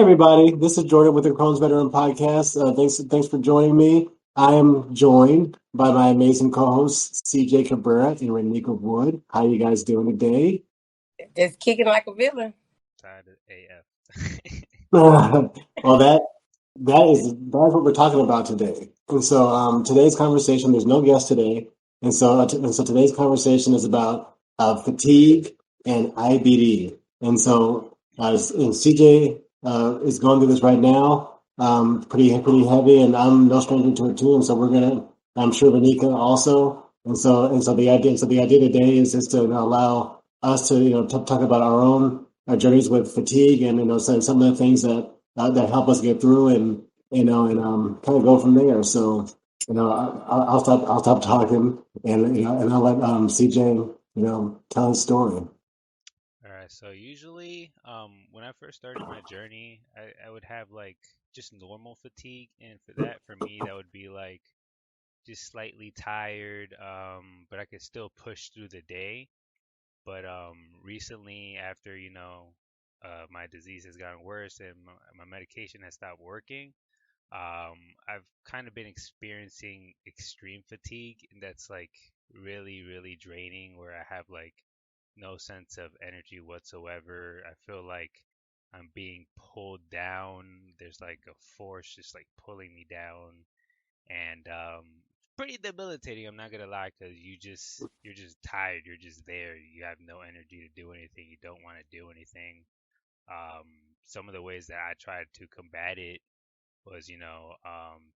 everybody, this is Jordan with the Crohn's Veteran Podcast. Thanks for joining me. I am joined by my amazing co-hosts CJ Cabrera and Renika Wood. How you guys doing today? Just kicking like a villain. Tired of AF. Well, that's what we're talking about today. And so today's conversation, there's no guest today, and so today's conversation is about fatigue and IBD. And CJ is going through this right now, pretty heavy, and I'm no stranger to it too. And so I'm sure Renika also. And so the idea today is just to allow us to talk about our own journeys with fatigue, and some of the things that help us get through, and kind of go from there. So I'll stop talking, and I'll let CJ tell his story. All right, so usually, when I first started my journey, I would have like just normal fatigue, and for me, that would be like just slightly tired, but I could still push through the day. But recently, after my disease has gotten worse and my medication has stopped working, I've kind of been experiencing extreme fatigue, and that's like really, really draining, where I have like no sense of energy whatsoever. I feel like I'm being pulled down. There's like a force just like pulling me down, and pretty debilitating. I'm not gonna lie, because you're just tired. You're just there. You have no energy to do anything. You don't want to do anything. Um, some of the ways that I tried to combat it was,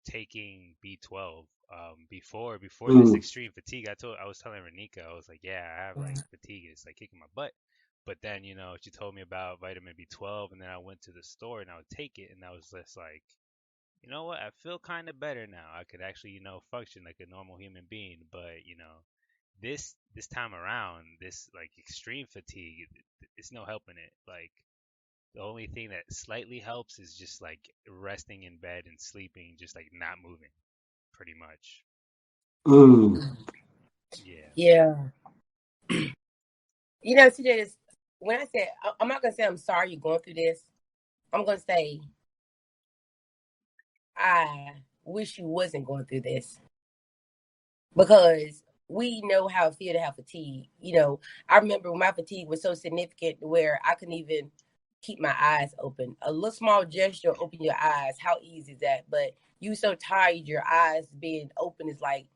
taking B12. Before this Mm. extreme fatigue, I was telling Renika, I was like, yeah, I have like fatigue. It's like kicking my butt. But then, she told me about vitamin B12, and then I went to the store and I would take it, and I was just like, you know what? I feel kind of better now. I could actually, function like a normal human being. But, this time around, this like extreme fatigue, it's no helping it. Like, the only thing that slightly helps is just like resting in bed and sleeping, just like not moving, pretty much. Mm. Yeah. Yeah. CJ, when I said, I'm not going to say I'm sorry you're going through this. I'm going to say, I wish you wasn't going through this, because we know how it feels to have fatigue. I remember when my fatigue was so significant where I couldn't even keep my eyes open. A little small gesture, open your eyes. How easy is that? But you so tired, your eyes being open is like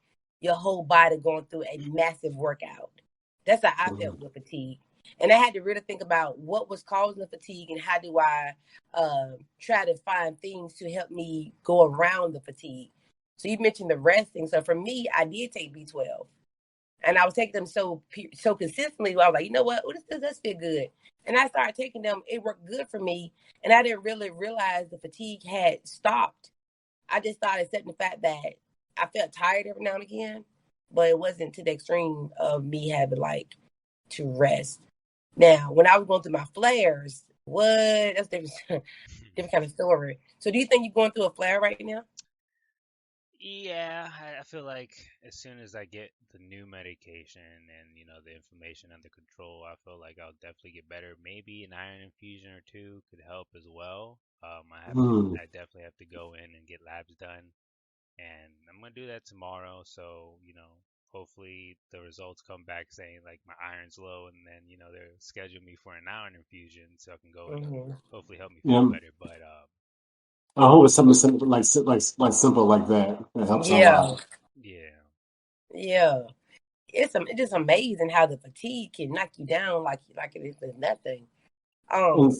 your whole body going through a massive workout. That's how I felt with fatigue. And I had to really think about what was causing the fatigue and how do I try to find things to help me go around the fatigue. So you mentioned the resting. So for me, I did take B12. And I was taking them so consistently. I was like, you know what? This does feel good. And I started taking them. It worked good for me. And I didn't really realize the fatigue had stopped. I just started accepting the fact that I felt tired every now and again, but it wasn't to the extreme of me having like to rest. Now, when I was going through my flares, that's different, different kind of story. So do you think you're going through a flare right now? Yeah, I feel like as soon as I get the new medication and the inflammation under control, I feel like I'll definitely get better. Maybe an iron infusion or two could help as well. Mm. I definitely have to go in and get labs done, and I'm gonna do that tomorrow. So, hopefully the results come back saying like my iron's low, and then they'll schedule me for an iron infusion so I can go and Mm-hmm. hopefully help me feel Yeah. better. But I hope it's something simple, like simple like that. It helps a Yeah, lot. yeah. yeah. It's just amazing how the fatigue can knock you down like it is nothing. And,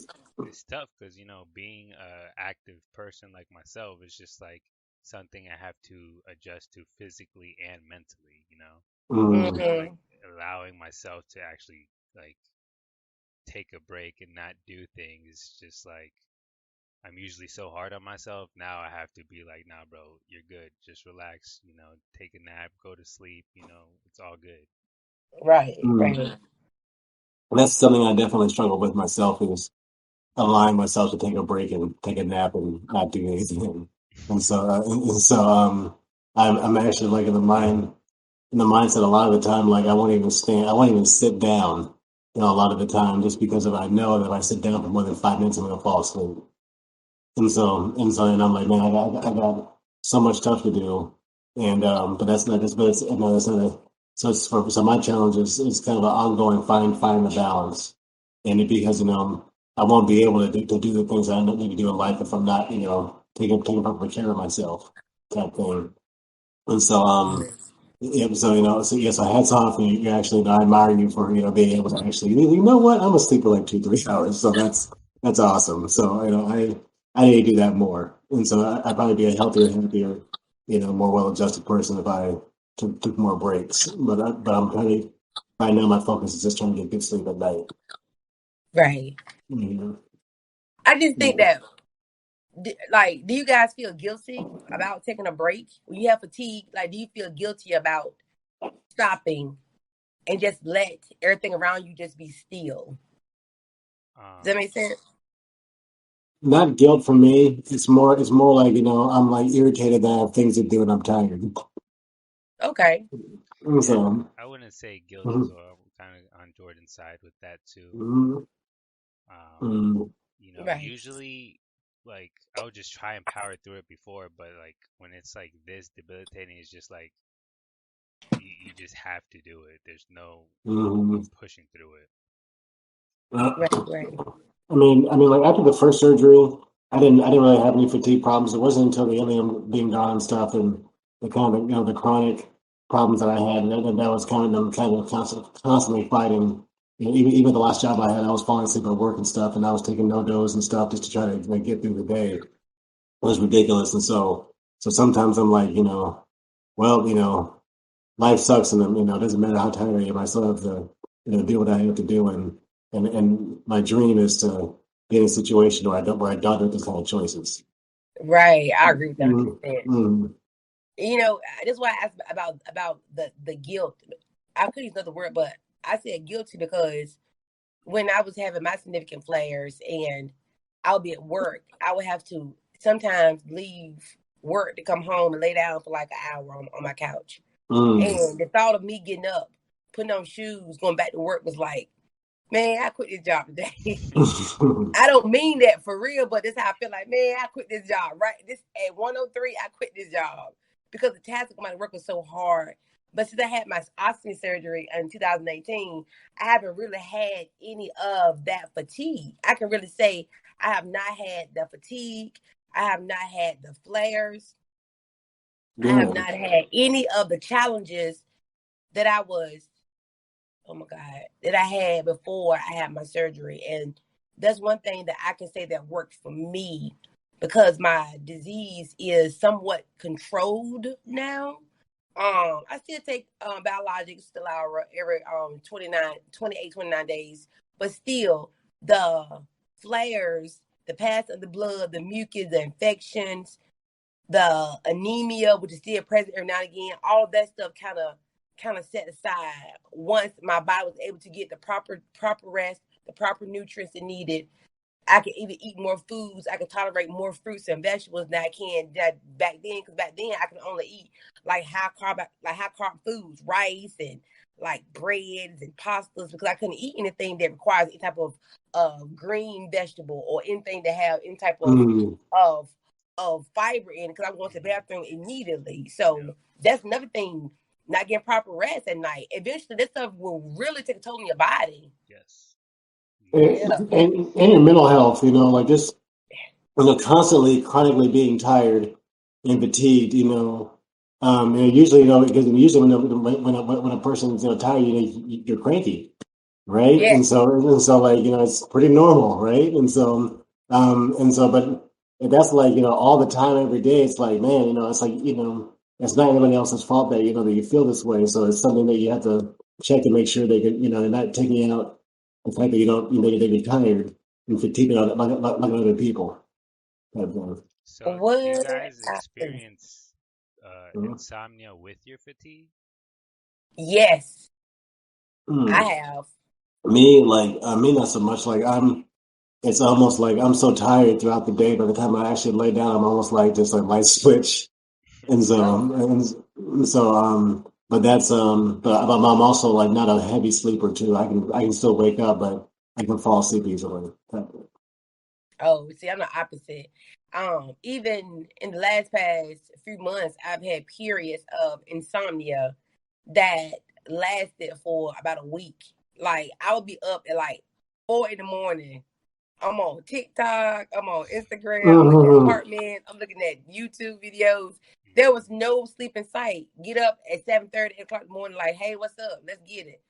It's tough because being a active person like myself is just like something I have to adjust to physically and mentally. mm, So like Mm-hmm. allowing myself to actually like take a break and not do things is just like I'm usually so hard on myself. Now I have to be like, nah, bro, you're good. Just relax. Take a nap, go to sleep. It's all good. Right, mm. right. That's something I definitely struggle with myself, is allowing myself to take a break and take a nap and not do anything. And so I'm actually like in the mindset a lot of the time, like I won't even sit down, a lot of the time, just because I know that if I sit down for more than 5 minutes, I'm gonna fall asleep. And I'm like, man, I got so much stuff to do, and but that's not just, but it's no, that's not a, so it's so my challenge is kind of an ongoing finding the balance, and it, because I won't be able to do the things that I need to do in life if I'm not taking proper care of myself, type thing. And so yeah, so so yes, so hats off, and you actually, I admire you for being able to actually, you know what, I'm a sleep for like 2 3 hours, so that's awesome. So I need to do that more, and so I'd probably be a healthier, happier, more well-adjusted person if I took more breaks. But I'm kind of right now, my focus is just trying to get good sleep at night. Right. Mhm. I just think Yeah. that, like, do you guys feel guilty about taking a break when you have fatigue? Like, do you feel guilty about stopping and just let everything around you just be still? Does that Um, make sense? Not guilt for me. It's more like I'm like irritated that I have things to do and I'm tired. Okay. yeah, So. I wouldn't say guilt as Mhm. well. I'm kind of on Jordan's side with that too. Mhm. Um, Mhm. Right. usually, like, I would just try and power through it before, but like when it's like this debilitating, it's just like you just have to do it. There's no Mhm. pushing through it. Uh, Right. Right. like after the first surgery, I didn't really have any fatigue problems. It wasn't until the ilium being gone and stuff, and the kind of the chronic problems that I had, that was kind of constantly fighting. Even the last job I had, I was falling asleep at work and stuff, and I was taking no dose and stuff just to try to get through the day. It was ridiculous, and so sometimes I'm like, well, life sucks, and it doesn't matter how tired I am. I still have to do what I have to do, and my dream is to be in a situation where I don't make those kind of choices. Right. I agree with that Mm, 100%. mm, That's why I asked about the guilt. I couldn't use another word, but I said guilty because when I was having my significant flares and I would be at work, I would have to sometimes leave work to come home and lay down for like an hour on my couch. mm. And the thought of me getting up, putting on shoes, going back to work was like, man, I quit this job today. I don't mean that for real, but this is how I feel like, man, I quit this job, right? This at 103, I quit this job because the task of my work was so hard. But since I had my ostomy surgery in 2018, I haven't really had any of that fatigue. I can really say I have not had the fatigue. I have not had the flares. I have Yeah. not had any of the challenges that I was, oh my God, that I had before I had my surgery. And that's one thing that I can say that worked for me because my disease is somewhat controlled now. I still take biologics, Stelara, every 29 days, but still the flares, the pass of the blood, the mucus, the infections, the anemia, which is still present every now and again, all of that stuff kind of set aside once my body was able to get the proper rest, the proper nutrients it needed. I could even eat more foods. I could tolerate more fruits and vegetables than I can that back then. Because back then I could only eat high carb foods, rice and like breads and pastas, because I couldn't eat anything that requires any type of green vegetable or anything that have any type Mm. of of fiber in it, because I went to the Hmm. bathroom immediately. So Yep. that's another thing. Not getting proper rest at night. Eventually, this stuff will really take a toll on your body. Yes. And, Yeah. and your mental health, like just constantly chronically being tired and fatigued, usually because usually when a person's tired, you're cranky, right? Yeah. And so like it's pretty normal, right? And so but that's like all the time every day. It's like, man, it's like it's not anyone else's fault that that you feel this way. So it's something that you have to check to make sure they can they're not taking out the fact that you don't that you're tired and fatigued like other people. Type thing. So, do you What? guys experience Mhm. insomnia with your fatigue? Yes, I Mm. have. Me, not so much. Like it's almost like I'm so tired throughout the day. By the time I actually lay down, I'm almost like just like light switch. And so, Oh, but but I'm also like not a heavy sleeper too. I can still wake up, but I can fall asleep easily. oh. See, I'm the opposite. Even in the past few months, I've had periods of insomnia that lasted for about a week. Like I would be up at like 4 a.m. I'm on TikTok, I'm on Instagram, I'm looking at apartments, I'm looking at YouTube videos. There was no sleep in sight. Get up at 7:30, 8 o'clock in the morning, like, hey, what's up? Let's get it.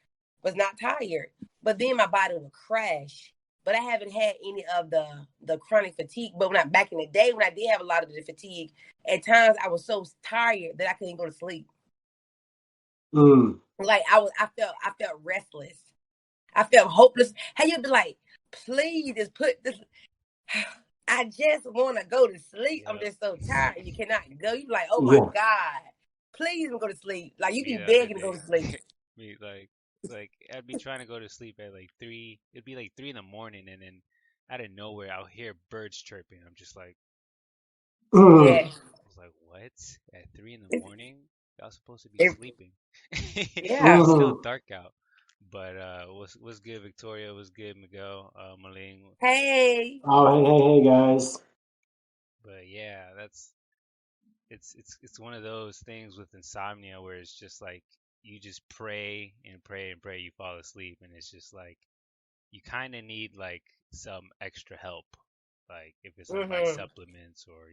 Was not tired. But then my body would crash. But I haven't had any of the chronic fatigue. But back in the day, when I did have a lot of the fatigue, at times I was so tired that I couldn't go to sleep. Like I felt restless. I felt hopeless. How you be like, please just put this. I just want to go to sleep. I'm just so tired. You cannot go. You be like, oh my God, please go to sleep. Like you be begging to go to sleep. Me like I'd be trying to go to sleep at like 3. It'd be like 3 in the morning, and then out of nowhere I'll hear birds chirping. I'm just like, Yeah. I was like, what? At 3 in the morning? Y'all supposed to be sleeping. Yeah. It's still dark out. But what's good, Victoria? What's good, Miguel? Maling. Hey. Oh, hey, guys. But yeah, it's one of those things with insomnia where it's just like you just pray and pray and pray, you fall asleep, and it's just like you kind of need like some extra help, like if it's like supplements or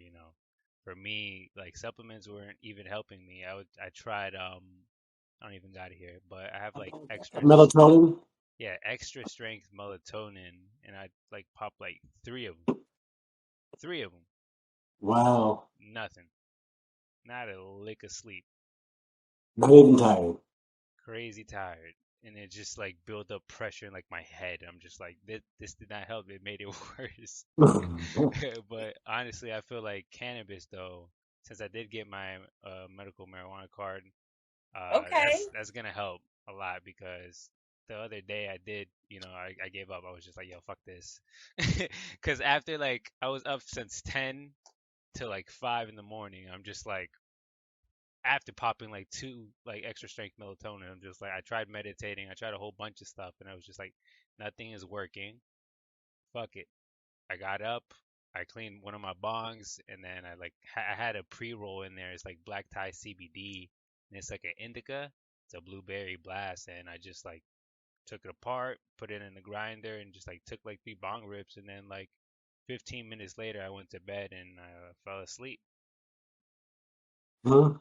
for me, like supplements weren't even helping me. I tried I don't even got it here, but I have like extra melatonin. Yeah, extra strength melatonin, and I like pop like 3 of them. 3 of them. Wow. Nothing. Not a lick of sleep. Not even tired. Crazy tired. And it just like built up pressure in like my head. I'm just like, this did not help. It made it worse. But honestly, I feel like cannabis though, since I did get my medical marijuana card, that's gonna help a lot because the other day I did, I gave up. I was just like, yo, fuck this. Because after like I was up since 10 to like 5 in the morning, I'm just like, after popping like 2 like extra strength melatonin, I'm just like, I tried meditating, I tried a whole bunch of stuff, and I was just like, nothing is working. Fuck it. I got up, I cleaned one of my bongs, and then I had a pre-roll in there. It's like black tie CBD, and it's like an indica. It's a blueberry blast, and I just like took it apart, put it in the grinder, and just like took like 3 bong rips, and then like 15 minutes later, I went to bed and I fell asleep. So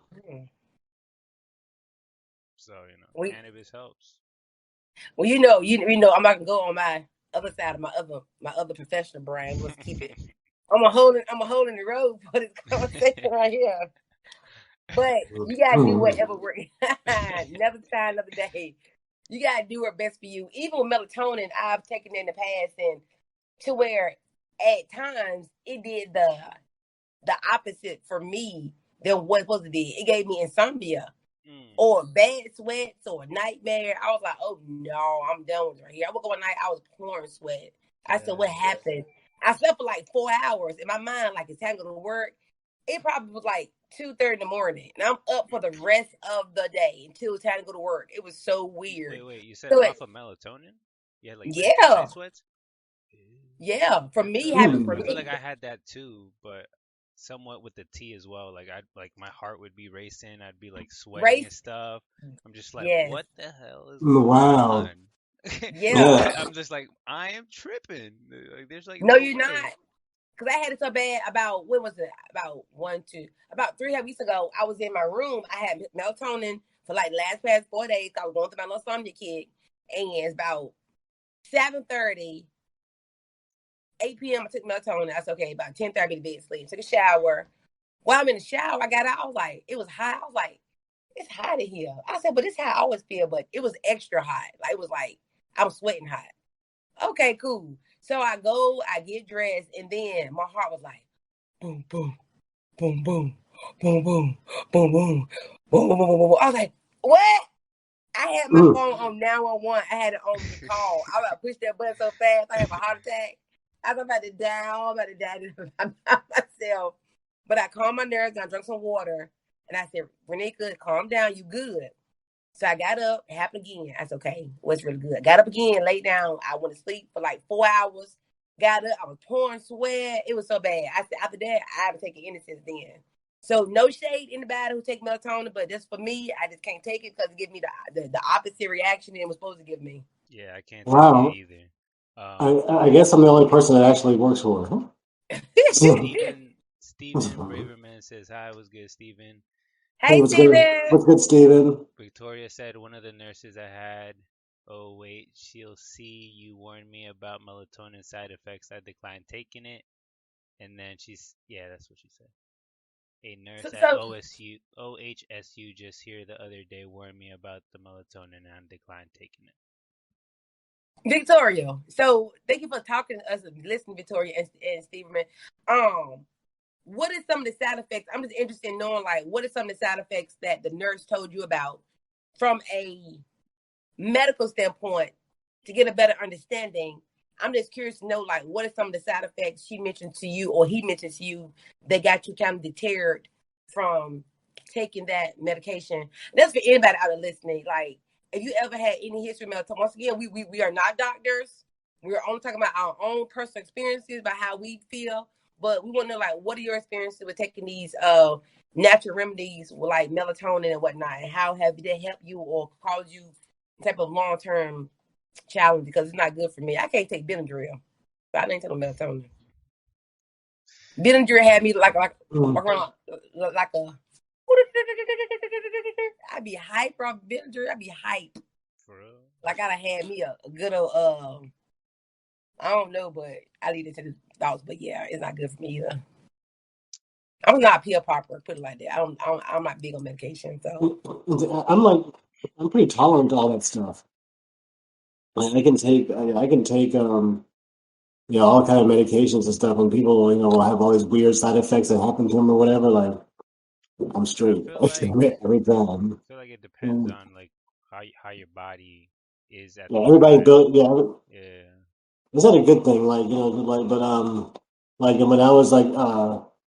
cannabis helps. Well, you know, I'm not gonna go on my other side of my other professional brain. Let's keep it. I'm a hole in the road for this conversation right here. But you gotta do whatever works. Never try another day. You gotta do what's best for you. Even with melatonin, I've taken it in the past, and to where at times it did the opposite for me than what it was to do. It gave me insomnia or bad sweats or nightmare. I was like, oh no, I'm done with it right here. I woke up one night, I was pouring sweat. I said, what happened? I slept for like 4 hours. In my mind, like it's time to go to work. It probably was like 2:30 in the morning, and I'm up for the rest of the day until it's time to go to work. It was so weird. Wait, you said off of melatonin? Yeah, like night sweats? Yeah, for me, happened for I me. feel like I had that too, but somewhat with the tea as well. Like my heart would be racing. I'd be like sweating and stuff. I'm just like, what the hell is going on? Yeah. I'm just like, I am tripping. Like, there's like no, you're way. not. Because I had it so bad about, when was it? About 3 weeks ago, I was in my room. I had melatonin for like past 4 days. I was going through my little insomnia kick. And it's about 7:30, 8 p.m. I took melatonin. I said, okay, about 10:30 to bed sleep. Took a shower. While I'm in the shower, I got out. I was like, it was hot. I was like, it's hot in here. I said, but this is how I always feel. But it was extra hot. Like, it was like, I'm sweating hot. Okay, cool. So I go, I get dressed, and then my heart was like, boom, boom, boom, boom, boom, boom, boom, boom, boom, boom, boom, boom, boom. I was like, what? I had my phone on 911. I had it on the call. I was about to push that button so fast, I have a heart attack. I was about to die. I'm about to die myself. But I calmed my nerves, and I drank some water, and I said, Renika, calm down. You good. So I got up, it happened again. I said, okay, what's really good? Got up again, laid down. I went to sleep for like 4 hours. got up, I was pouring sweat. It was so bad. I said, after that, I haven't taken any since then. So no shade in the body who take melatonin, but just for me, I just can't take it because it gives me the opposite reaction it was supposed to give me. Yeah, I can't take it Wow. either. I guess I'm the only person that actually works for her. Steven Braverman says hi. Was good, Steven? Hey, Hey, what's good? Steven. What's good, Steven? Victoria said one of the nurses I had. Oh wait, she'll see you warned me about melatonin side effects. I declined taking it, and then that's what she said. A nurse at So, OHSU just here the other day warned me about the melatonin, and I declined taking it. Victoria. So thank you for talking to us, listening, Victoria and Steven. What are some of the side effects? I'm just interested in knowing, like, what are some of the side effects that the nurse told you about from a medical standpoint to get a better understanding? I'm just curious to know, like, what are some of the side effects she mentioned to you or he mentioned to you that got you kind of deterred from taking that medication? That's for anybody out there listening. Like, if you ever had any history of melatonin, once again, we are not doctors. We're only talking about our own personal experiences, about how we feel. But we want to know, like, what are your experiences with taking these natural remedies like melatonin and whatnot? And how have they helped you or caused you type of long-term challenge? Because it's not good for me. I can't take Benadryl, but I ain't taking melatonin. Benadryl had me like around like a. I'd be hype off Benadryl. I'd be hype. For real? Like I'd have had me a good old I don't know, but I leave it to the thoughts. But yeah, it's not good for me either. I'm not a pill popper, put it like that. I'm not big on medication, so. I'm pretty tolerant to all that stuff. Like, I can take all kind of medications and stuff, and people will have all these weird side effects that happen to them or whatever. Like I'm I straight feel like every time. I feel like it depends Mm. on like how your body is at Yeah, the everybody time. built. Yeah, Yeah. it's not a good thing. Like when I was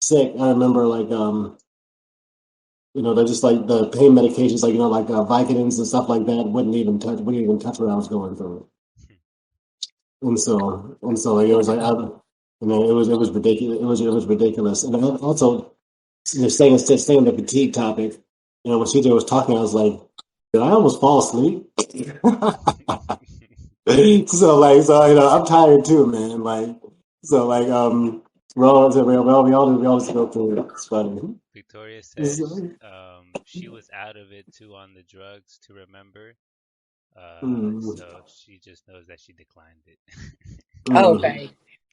sick, I remember they're just like the pain medications, like Vicodins and stuff like that, wouldn't even touch what I was going through. And so like it was like it was ridiculous. It was ridiculous. And also, staying on the fatigue topic, when CJ was talking, I was like, did I almost fall asleep? So I'm tired too, man. We all just go through it. It's funny. Victoria says she was out of it too on the drugs to remember. Mm, So she just knows that she declined it. mm. Okay.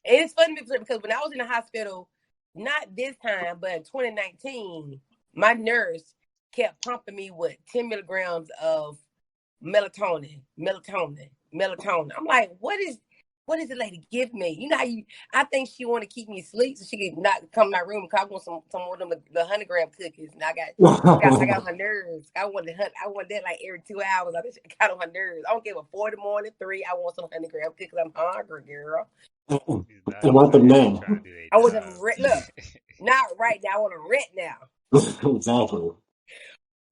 And it's funny because when I was in the hospital, not this time, but in 2019, my nurse kept pumping me with 10 milligrams of melatonin. I'm like, what is the lady give me? You know how I think she want to keep me asleep so she could not come to my room because I want some more of them the 100-gram cookies. And I got on her nerves. I want that like every 2 hours. I just got on her nerves. I don't give a 4 in the morning, 3. I want some 100-gram cookies. I'm hungry, girl. These I want doctors them out here now. trying to do their I want them job. look, not right now. I want to rent now. Exactly.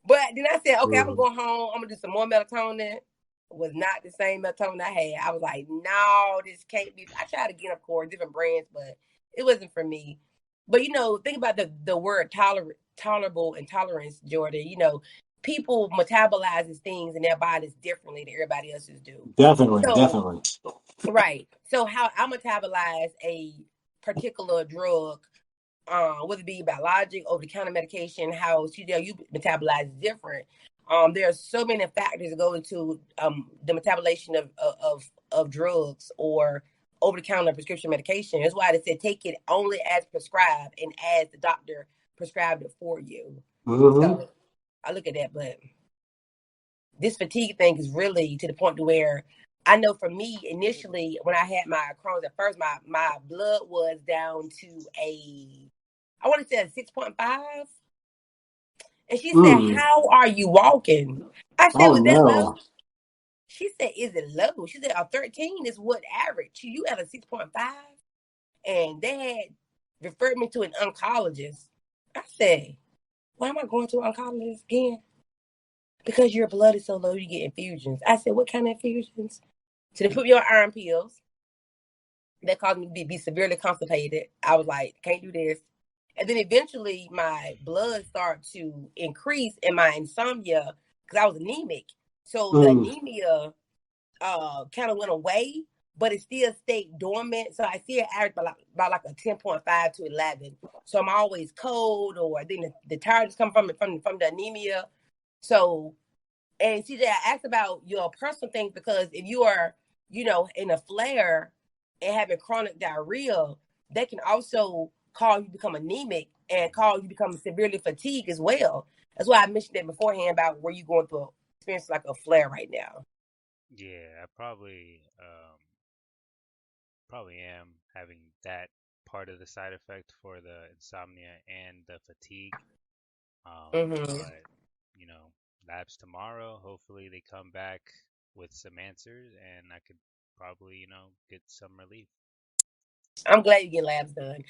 But then I said, okay, I'm gonna Mm. go home. I'm gonna do some more melatonin. It was not the same melatonin I had. I was like, no, this can't be. I tried to get, of course, different brands, but it wasn't for me. But think about the word tolerable and tolerance, Jordan. People metabolizes things in their bodies differently than everybody else's do. Definitely, So definitely. right. So how I metabolize a particular drug, whether it be biologic, over the counter medication, how CDLU metabolize is different. There are so many factors that go into the metabolization of drugs or over the counter prescription medication. That's why they said take it only as prescribed and as the doctor prescribed it for you. Hmm. So I look at that, but this fatigue thing is really to the point to where I know for me initially when I had my Crohn's at first, my blood was down to I want to say a 6.5. And she said, Mm. how are you walking? I said, Oh was that no. low? She said, is it low? She said, a 13 is what average. You at a 6.5? And they had referred me to an oncologist. I said, why am I going to an oncologist again? Because your blood is so low, you get infusions. I said, what kind of infusions? So they put me on iron pills. That caused me to be severely constipated. I was like, can't do this. And then eventually my blood started to increase and my insomnia, because I was anemic. So the anemia kind of went away, but it still stayed dormant. So I still average about like a 10.5 to 11. So I'm always cold, or I think the tiredness come from the anemia. So, and CJ, I asked about your personal things because if you are, in a flare and having chronic diarrhea, that can also cause you become anemic and cause you become severely fatigued as well. That's why I mentioned that beforehand about where you going through experience like a flare right now. Yeah, I probably am having that part of the side effect for the insomnia and the fatigue. But labs tomorrow. Hopefully they come back with some answers, and I could probably get some relief. I'm glad you get labs done.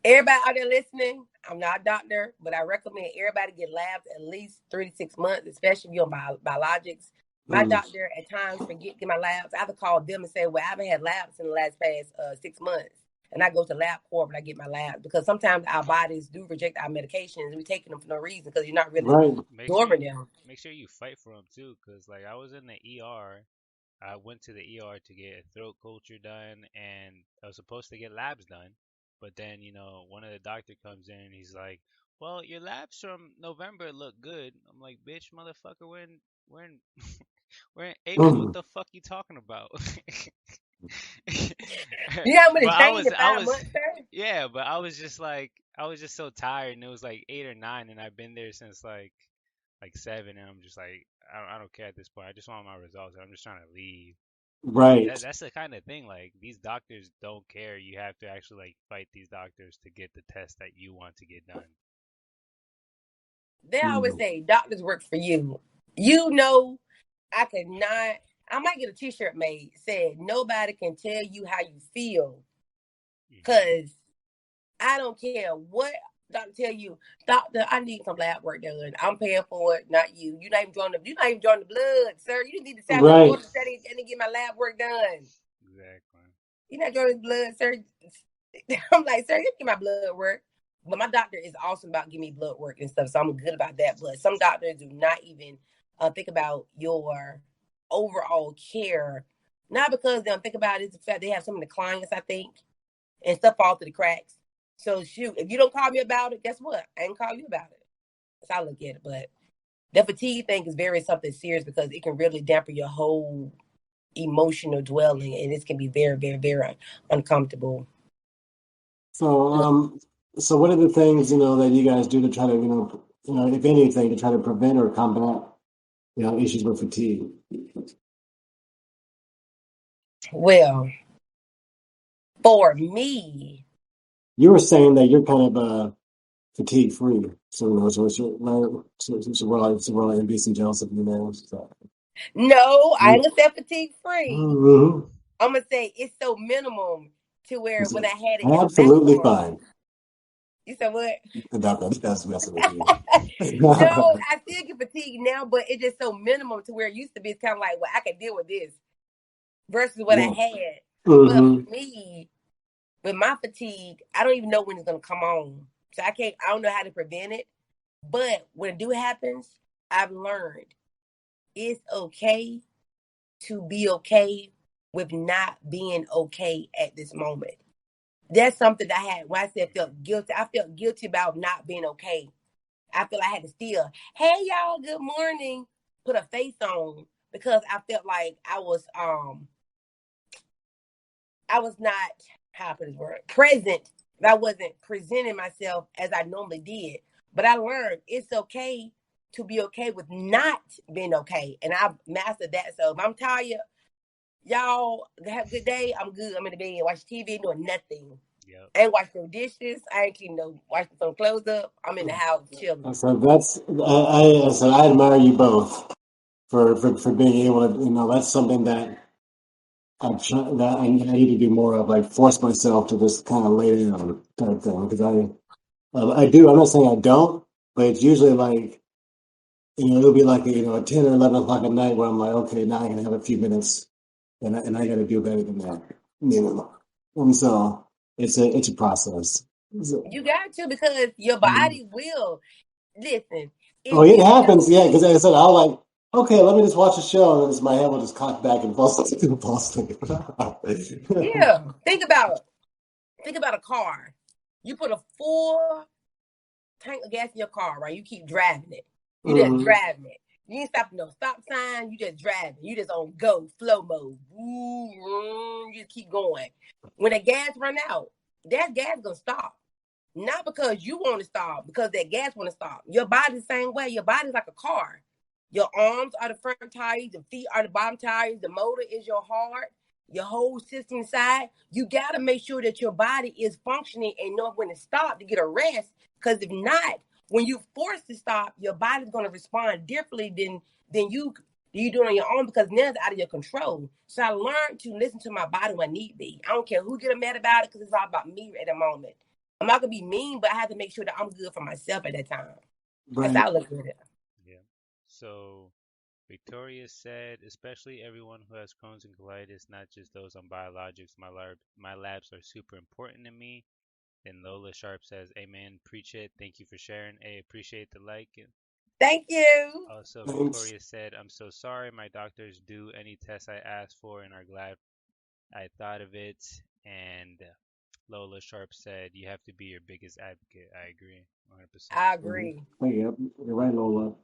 Everybody out there listening, I'm not a doctor, but I recommend everybody get labs at least 3 to 6 months, especially if you're on biologics. My doctor at times forget to get my labs. I have to call them and say, well, I haven't had labs in the past 6 months. And I go to LabCorp and I get my labs, because sometimes our bodies do reject our medications. We're taking them for no reason because you're not really absorbing them. Make sure you fight for them too, because like I was in the ER. I went to the ER to get a throat culture done, and I was supposed to get labs done. But then, one of the doctor comes in and he's like, "Well, your labs from November look good." I'm like, "Bitch, motherfucker, we're in we're in April. What the fuck you talking about?" You know how many But change in 5 months, sir? yeah, but I was just so tired, and it was like 8 or 9, and I've been there since like 7, and I'm just like, I don't care at this point. I just want my results. I'm just trying to leave. Right. That's the kind of thing. Like, these doctors don't care. You have to actually like fight these doctors to get the test that you want to get done. They always say doctors work for you. I might get a t-shirt made said nobody can tell you how you feel, because I don't care what doctor tell you. Doctor, I need some lab work done. I'm paying for it, not you. You're not even drawing the blood, sir. You need to sign up for the study and get my lab work done. Exactly. You're not drawing the blood, sir. I'm like, sir, get my blood work. But my doctor is awesome about giving me blood work and stuff, so I'm good about that. But some doctors do not even think about your overall care. Not because they don't think about it, it's the fact they have some of the clients, I think, and stuff fall through the cracks. So shoot, if you don't call me about it, guess what? I ain't call you about it. That's how I look at it. But the fatigue thing is very something serious, because it can really dampen your whole emotional dwelling, and it can be very, very, very uncomfortable. So, so what are the things, that you guys do to try to, if anything, to try to prevent or combat, issues with fatigue? Well, for me, you were saying that you're kind of fatigue free, so we're all envious and jealous of you now. So. No, I ain't gonna say fatigue free. Mm-hmm. I'm gonna say it's so minimum to where when I had it, absolutely fine. You said what? That's messing with you. No, I still get fatigue now, but it's just so minimum to where it used to be. It's kind of like, well, I can deal with this versus what I had. But for me, with my fatigue, I don't even know when it's gonna come on, so I don't know how to prevent it. But when it do happens, I've learned it's okay to be okay with not being okay at this moment. That's something that I had when I said felt guilty. I felt guilty about not being okay. I feel I had to still, hey y'all, good morning, put a face on, because I felt like I was not, how I put this word, present. I wasn't presenting myself as I normally did. But I learned it's okay to be okay with not being okay. And I've mastered that. So if I'm tired, y'all have a good day. I'm good. I'm in the bed, watch TV, doing nothing. Yep. I ain't washing no dishes. I ain't keeping washing some clothes up. I'm in the house chilling. So I admire you both for being able to, that's something that I need to do more of, like force myself to just kind of lay down type thing, because I do. I'm not saying I don't, but it's usually like, it'll be like at 10 or 11 o'clock at night where I'm like, okay, now I can have a few minutes, and I got to do better than that minimum. And so it's a process. You got to, because your body will listen. Oh, it happens, yeah. Because like I said, I'll like, okay, let me just watch a show, and then my head will just cock back and fall asleep. Yeah. Think about a car. You put a full tank of gas in your car, right? You keep driving it. You just driving it. You ain't stopping no stop sign. You just driving. You just on go, flow mode. You just keep going. When the gas run out, that gas gonna stop. Not because you want to stop, because that gas want to stop. Your body's the same way. Your body's like a car. Your arms are the front tires. The feet are the bottom tires. The motor is your heart. Your whole system inside. You got to make sure that your body is functioning and know when to stop to get a rest. Because if not, when you force to stop, your body's going to respond differently than you doing on your own, because now it's out of your control. So I learned to listen to my body when I need be. I don't care who get mad about it, because it's all about me at the moment. I'm not going to be mean, but I have to make sure that I'm good for myself at that time. Right. That's how I look at it. Yeah. So Victoria said, especially everyone who has Crohn's and colitis, not just those on biologics. My labs are super important to me. Then Lola Sharp says, amen, preach it. Thank you for sharing. I appreciate the like. Thank you. Also, Victoria said, I'm so sorry. My doctors do any tests I asked for and are glad I thought of it. And Lola Sharp said, you have to be your biggest advocate. I agree 100%. I agree. Yep, you're right, Lola.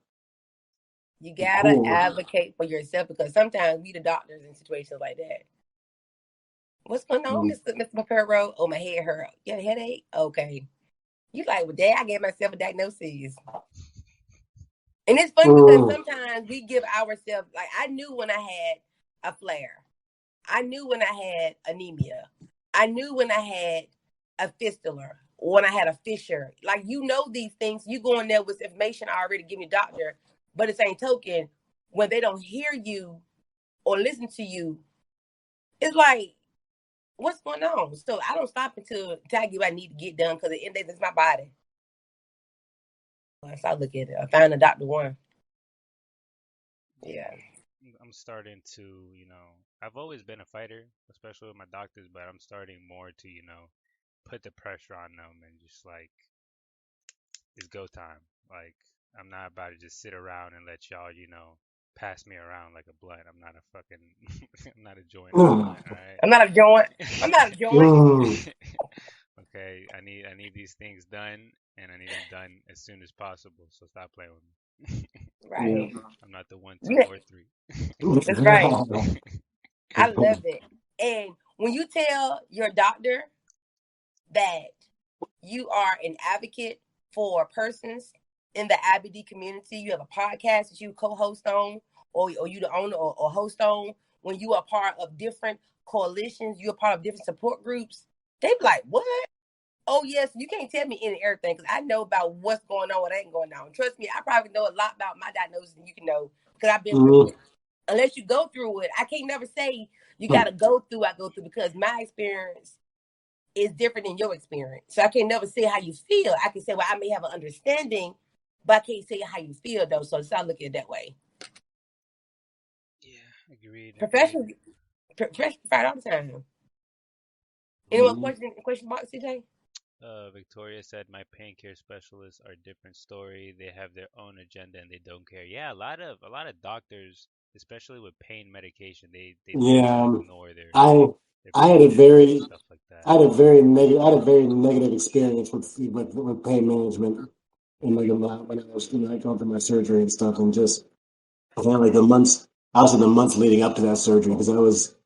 You gotta advocate for yourself, because sometimes we the doctors in situations like that. What's going on, Mr. Perro? Oh, my head hurt. You got a headache? Okay. You like, well, Dad, I gave myself a diagnosis. And it's funny because sometimes we give ourselves, like, I knew when I had a flare. I knew when I had anemia. I knew when I had a fistula, or when I had a fissure. Like, you know these things. You go in there with information already given your doctor. But the same token, when they don't hear you or listen to you, it's like, what's going on? So I don't stop until I get what I need to get done, because at the end of the day, it's my body. So I look at it. I find a doctor one. Yeah. I'm starting to, I've always been a fighter, especially with my doctors, but I'm starting more to, put the pressure on them and just like, it's go time. Like, I'm not about to just sit around and let y'all, pass me around like a blunt. I'm not a fucking, I'm not a joint. All right? I'm not a joint. I'm not a joint. Okay, I need these things done, and I need them done as soon as possible. So stop playing with me. Right. I'm not the 1, 2, or 3. That's right. I love it. And when you tell your doctor that you are an advocate for persons in the IBD community, you have a podcast that you co-host on, or you the owner or host on, when you are part of different coalitions, you're part of different support groups, they be like, what? Oh, yes, you can't tell me any everything, because I know about what's going on, what ain't going on. Trust me, I probably know a lot about my diagnosis than you can know, because I've been through it. Unless you go through it, I can't never say you got to go through, because my experience is different than your experience. So I can never say how you feel. I can say, well, I may have an understanding, but I can't say how you feel, though. So I look at it that way. Yeah, agreed. Professional fight all the time. Anyone question box, CJ? Victoria said, my pain care specialists are a different story. They have their own agenda and they don't care. Yeah, a lot of doctors, especially with pain medication, they ignore their I had a very stuff like that. I had a very negative experience with pain management, and like when I was going through my surgery and stuff, and just like the months leading up to that surgery, because I was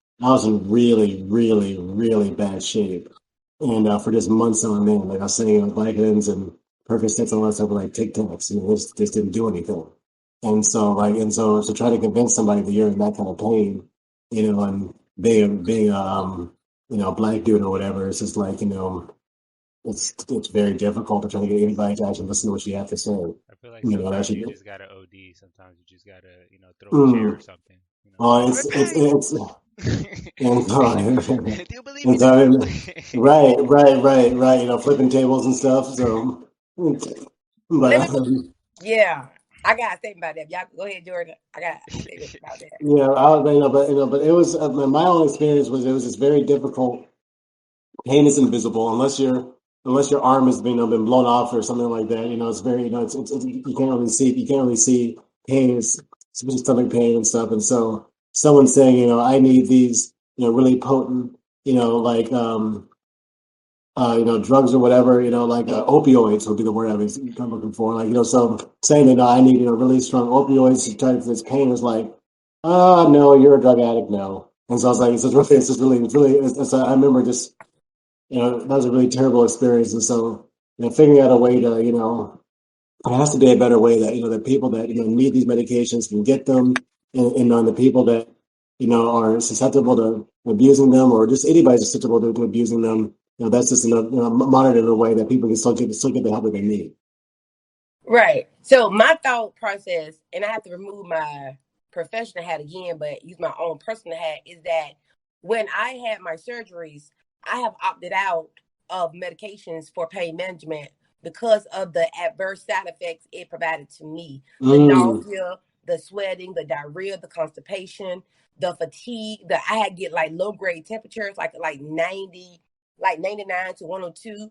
in really, really, really bad shape. And for just months on end, like I was saying, Vicodins and Percocets and all that stuff were like Tic Tacs, this didn't do anything. And so to try to convince somebody that you're in that kind of pain, and being a black dude or whatever, it's just like, it's very difficult to try to get anybody to actually listen to what you have to say. I feel like sometimes you just gotta OD. Sometimes you just gotta, throw a chair or something. Oh, it's and so, Do you believe me? right. Flipping tables and stuff. So, but yeah, I got a statement about that. Y'all go ahead, Jordan. I got a statement about that. yeah, but it was my own experience was it was just very difficult pain is invisible unless your arm has been blown off or something like that. It's very it's you can't really see pain, especially stomach pain and stuff. And so someone saying, I need these really potent like drugs or whatever, like opioids would be the word I'm looking for. Like, so saying that I need, really strong opioids to try this pain is like, no, you're a drug addict, no. And so I was like, I remember just, that was a really terrible experience. And so, figuring out a way to, there has to be a better way that, that people that, need these medications can get them, and the people that, are susceptible to abusing them, or just anybody susceptible to abusing them, that's just monitored in a way that people can still get the help that they need. Right. So my thought process, and I have to remove my professional hat again, but use my own personal hat, is that when I had my surgeries, I have opted out of medications for pain management because of the adverse side effects it provided to me. The nausea, the sweating, the diarrhea, the constipation, the fatigue, I had get like low grade temperatures, like 90, like 99 to 102.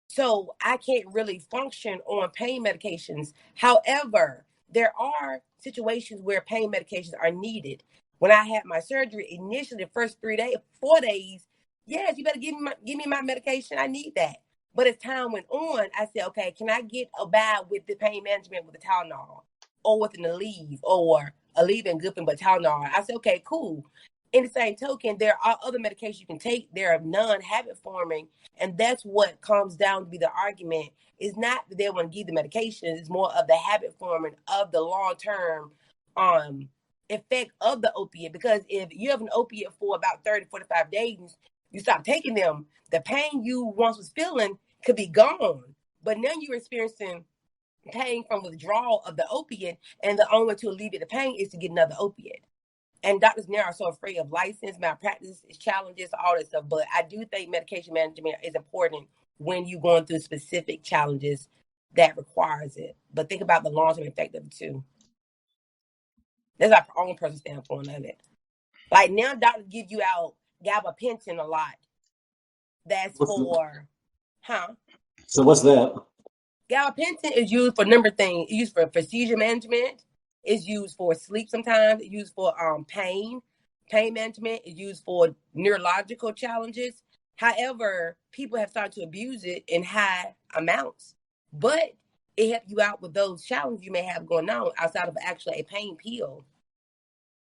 So I can't really function on pain medications. However, there are situations where pain medications are needed. When I had my surgery, initially the first 4 days, yes, you better give me my medication. I need that. But as time went on, I said, okay, can I get by with the pain management with the Tylenol or with an Aleve or Aleve and Guffin, but Tylenol? I said, okay, cool. In the same token, there are other medications you can take. They're non-habit forming. And that's what comes down to be the argument. It's not that they want to give the medication. It's more of the habit forming of the long-term effect of the opiate. Because if you have an opiate for about 30, 45 days, you stop taking them, the pain you once was feeling could be gone. But now you're experiencing pain from withdrawal of the opiate. And the only way to alleviate the pain is to get another opiate. And doctors now are so afraid of license, malpractice, challenges, all that stuff. But I do think medication management is important when you're going through specific challenges that requires it. But think about the long-term effect of it too. That's our own personal standpoint of it. Like now, doctors give you out gabapentin a lot. That's So what's that? Gabapentin is used for a number of things. It's used for seizure management. It's used for sleep sometimes. It's used for pain management. It's used for neurological challenges. However, people have started to abuse it in high amounts. But it helps you out with those challenges you may have going on outside of actually a pain pill.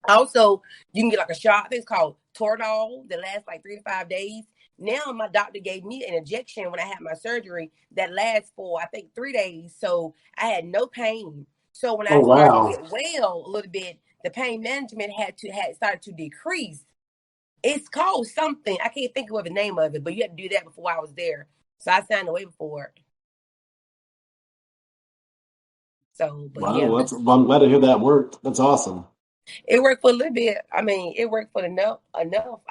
Also, you can get like a shot. I think it's called Toradol that lasts like 3 to 5 days. Now my doctor gave me an injection when I had my surgery that lasts for, I think, 3 days. So I had no pain. So when I started to get well a little bit, the pain management had started to decrease. It's called something. I can't think of the name of it, but you had to do that before I was there. So I signed away before it. So, but yeah. Well, I'm glad to hear that worked. That's awesome. It worked for a little bit. I mean, it worked for enough. I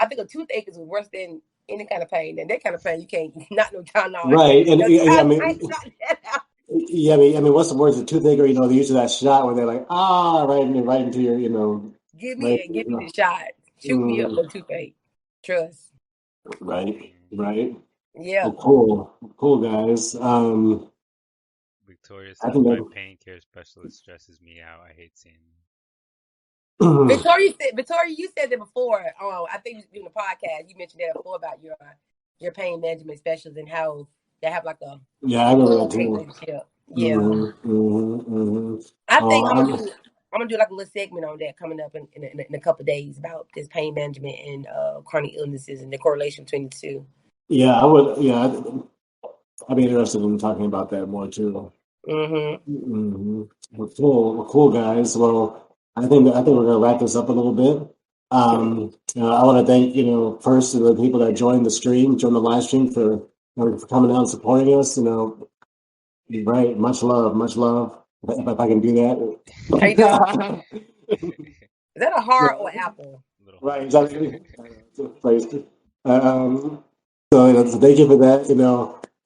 think a toothache is worse than any kind of pain. And that kind of pain, you can't not no Tylenol. Right. And I mean, what's the words? The toothache, or they use that shot where they're like, right into your, give me the shot. Shoot me up with toothache. Trust. Right. Yeah. Well, cool, guys. Victoria says my pain care specialist stresses me out. I hate seeing them. Victoria, you said that before. I think you doing the podcast. You mentioned that before about your pain management specialist and how they have like a I remember that too. Yeah. I think I'm gonna do like a little segment on that coming up in a couple of days about this pain management and chronic illnesses and the correlation between the two. Yeah, I would. Yeah, I'd be interested in talking about that more too. Well, cool, guys. Well, I think we're gonna wrap this up a little bit. I want to thank first to the people that joined the live stream for coming out and supporting us. Right, much love. If I can do that. Is that a heart or apple? Right, exactly. So thank you for that.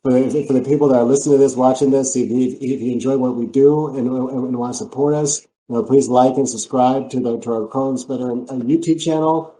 For the people that are listening to this, watching this, if you enjoy what we do and want to support us, please like and subscribe to our Crohn Splitter YouTube channel.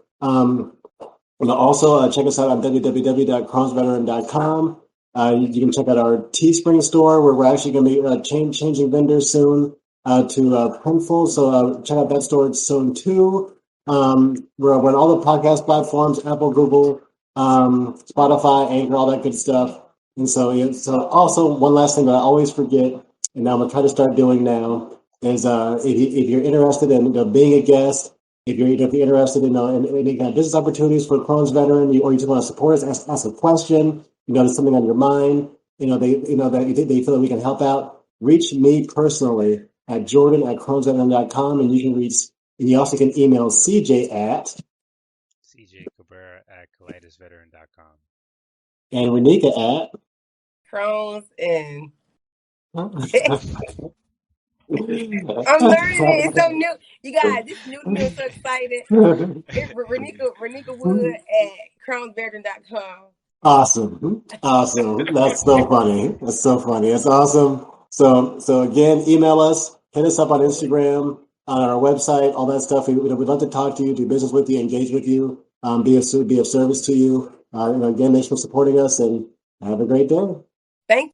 And also check us out on www.crohnsveteran.com. You can check out our Teespring store where we're actually going to be changing vendors soon to Printful. So check out that store soon too. We're on all the podcast platforms, Apple, Google, Spotify, Anchor, all that good stuff. And so, yeah, so also one last thing that I always forget, and I'm gonna try to start doing now, is if you're interested in being a guest, if you're interested in any kind of business opportunities for Crohn's veteran, or you just want to support us, ask a question, there's something on your mind, that they feel that we can help out, reach me personally at jordan@crohnsveteran.com, and you also can email CJ at CJ Cabrera at colitisveteran.com. and Renika at Crohn's and I'm I'm learning it. It's so new. You guys, this is new to me. I'm so excited. Renika Wood at crownsveteran.com. Awesome. That's so funny. That's so funny. That's awesome. So again, email us, hit us up on Instagram, on our website, all that stuff. We'd love to talk to you, do business with you, engage with you, be of service to you. Again, thanks for supporting us, and have a great day. Thank